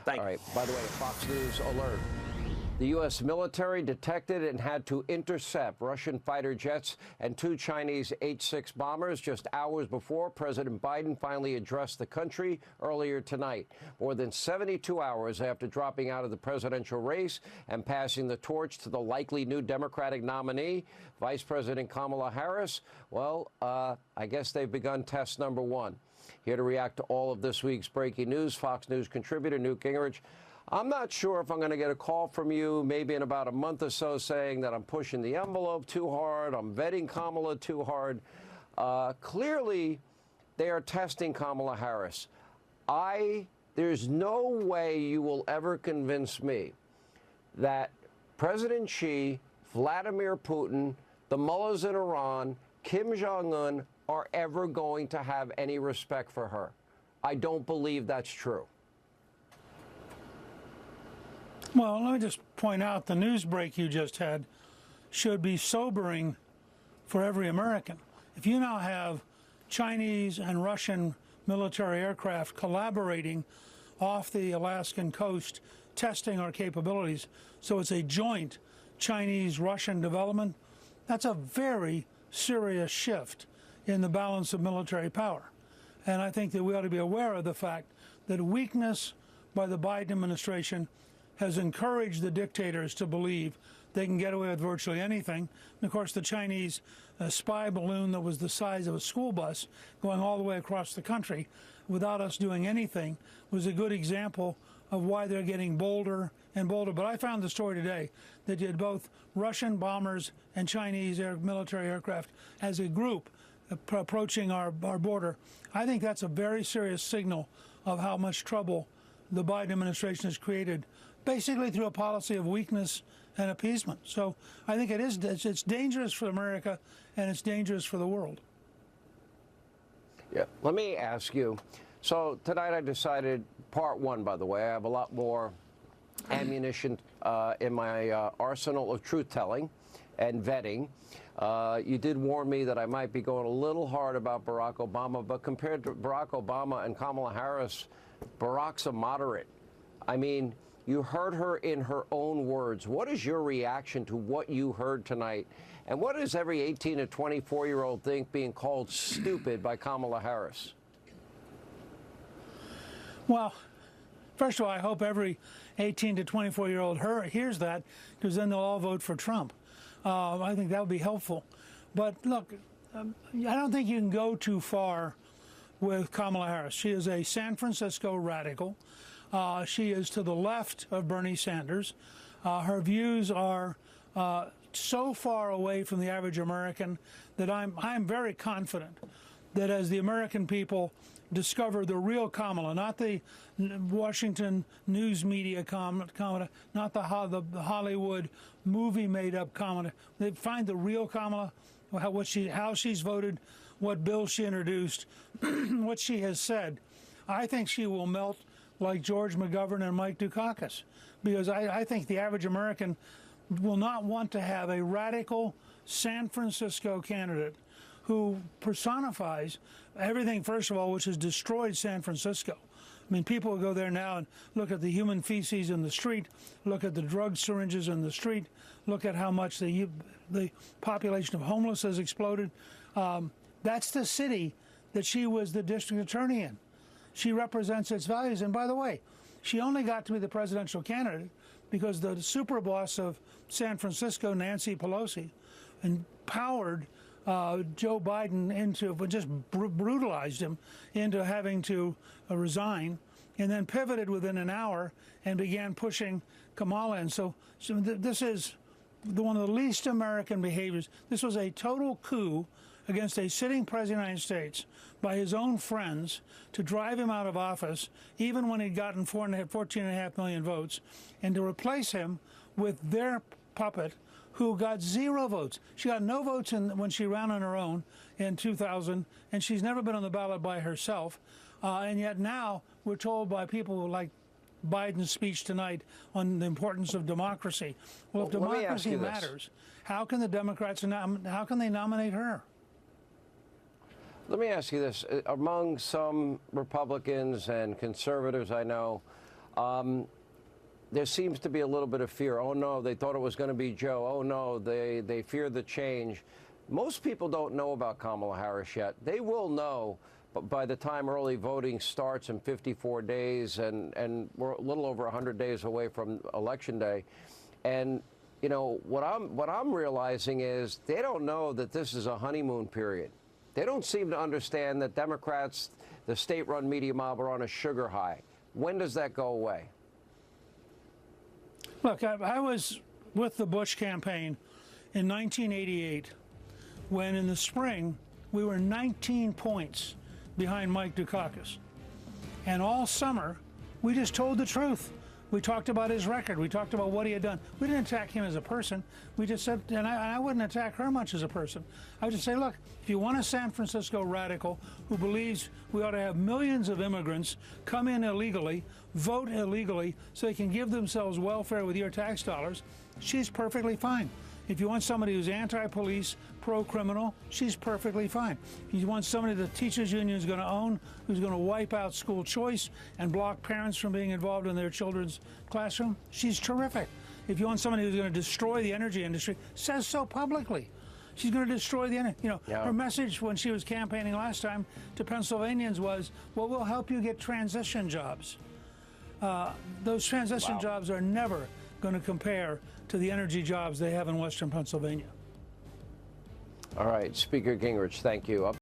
Thank you. All right. By the way, Fox News alert. The U.S. military detected and had to intercept Russian fighter jets and 2 Chinese H-6 bombers just hours before President Biden finally addressed the country earlier tonight. More than 72 hours after dropping out of the presidential race and passing the torch to the likely new Democratic nominee, Vice President Kamala Harris, well, I guess they've begun test number 1. Here to react to all of this week's breaking news, Fox News contributor Newt Gingrich. I'm not sure if I'm going to get a call from you maybe in about a month or so saying that I'm pushing the envelope too hard, I'm vetting Kamala too hard. Clearly, they are testing Kamala Harris. There's no way you will ever convince me that President Xi, Vladimir Putin, the mullahs in Iran, Kim Jong-un are ever going to have any respect for her. I don't believe that's true. Well, let me just point out the news break you just had should be sobering for every American. If you now have Chinese and Russian military aircraft collaborating off the Alaskan coast, testing our capabilities, so it's a joint Chinese-Russian development, that's a very serious shift in the balance of military power. And I think that we ought to be aware of the fact that weakness by the Biden administration has encouraged the dictators to believe they can get away with virtually anything. And of course, the Chinese spy balloon that was the size of a school bus going all the way across the country without us doing anything was a good example of why they're getting bolder and bolder. But I found the story today that you had both Russian bombers and Chinese military aircraft as a group approaching our border. I think that's a very serious signal of how much trouble the Biden administration has created, basically through a policy of weakness and appeasement. So I think it's dangerous for America and it's dangerous for the world. Yeah. Let me ask you. So tonight I decided, part 1, by the way, I have a lot more ammunition in my arsenal of truth-telling and vetting. You did warn me that I might be going a little hard about Barack Obama, but compared to Barack Obama and Kamala Harris, Barack's a moderate. I mean, you heard her in her own words. What is your reaction to what you heard tonight? And what does every 18 to 24-year-old think being called stupid by Kamala Harris? Well, first of all, I hope every 18 to 24-year-old hears that, because then they'll all vote for Trump. I think that would be helpful. But look, I don't think you can go too far with Kamala Harris. She is a San Francisco radical. She is to the left of Bernie Sanders. Her views are so far away from the average American that I'm very confident that as the American people discover the real Kamala, not the Washington news media Kamala, not the Hollywood movie made-up Kamala, they find the real Kamala, how she's voted, what bill she introduced, what she has said. I think she will melt like George McGovern and Mike Dukakis, because I think the average American will not want to have a radical San Francisco candidate who personifies everything, first of all, which has destroyed San Francisco. I mean, people will go there now and look at the human feces in the street, look at the drug syringes in the street, look at how much the population of homeless has exploded. That's the city that she was the district attorney in. She represents its values. And by the way, she only got to be the presidential candidate because the super boss of San Francisco, Nancy Pelosi, empowered Joe Biden just brutalized him into having to resign, and then pivoted within an hour and began pushing Kamala. And so this is one of the least American behaviors. This was a total coup against a sitting president of the United States by his own friends to drive him out of office, even when he'd gotten 14.5 million votes, and to replace him with their puppet, who got 0 votes. She got no votes when she ran on her own in 2000, and she's never been on the ballot by herself. And yet now we're told by people like Biden's speech tonight on the importance of democracy. Well, if democracy matters, how can the Democrats, how can they nominate her? Let me ask you this. Among some Republicans and conservatives I know, There seems to be a little bit of fear. Oh, no, they thought it was going to be Joe. Oh, no, they fear the change. Most people don't know about Kamala Harris yet. They will know by the time early voting starts in 54 days, and we're a little over 100 days away from Election Day. And, you know, what I'm realizing is they don't know that this is a honeymoon period. They don't seem to understand that Democrats, the state-run media mob, are on a sugar high. When does that go away? Look, I was with the Bush campaign in 1988 when in the spring we were 19 points behind Mike Dukakis. And all summer we just told the truth. We talked about his record. We talked about what he had done. We didn't attack him as a person. We just said, and I wouldn't attack her much as a person. I would just say, look, if you want a San Francisco radical who believes we ought to have millions of immigrants come in illegally, vote illegally, so they can give themselves welfare with your tax dollars, she's perfectly fine. If you want somebody who's anti-police, pro-criminal, she's perfectly fine. If you want somebody the teachers union is going to own, who's going to wipe out school choice and block parents from being involved in their children's classroom, she's terrific. If you want somebody who's going to destroy the energy industry, says so publicly. She's going to destroy the energy. You know, her message when she was campaigning last time to Pennsylvanians was, well, we'll help you get transition jobs. Those transition jobs are never going to compare to the energy jobs they have in Western Pennsylvania. All right, Speaker Gingrich, thank you.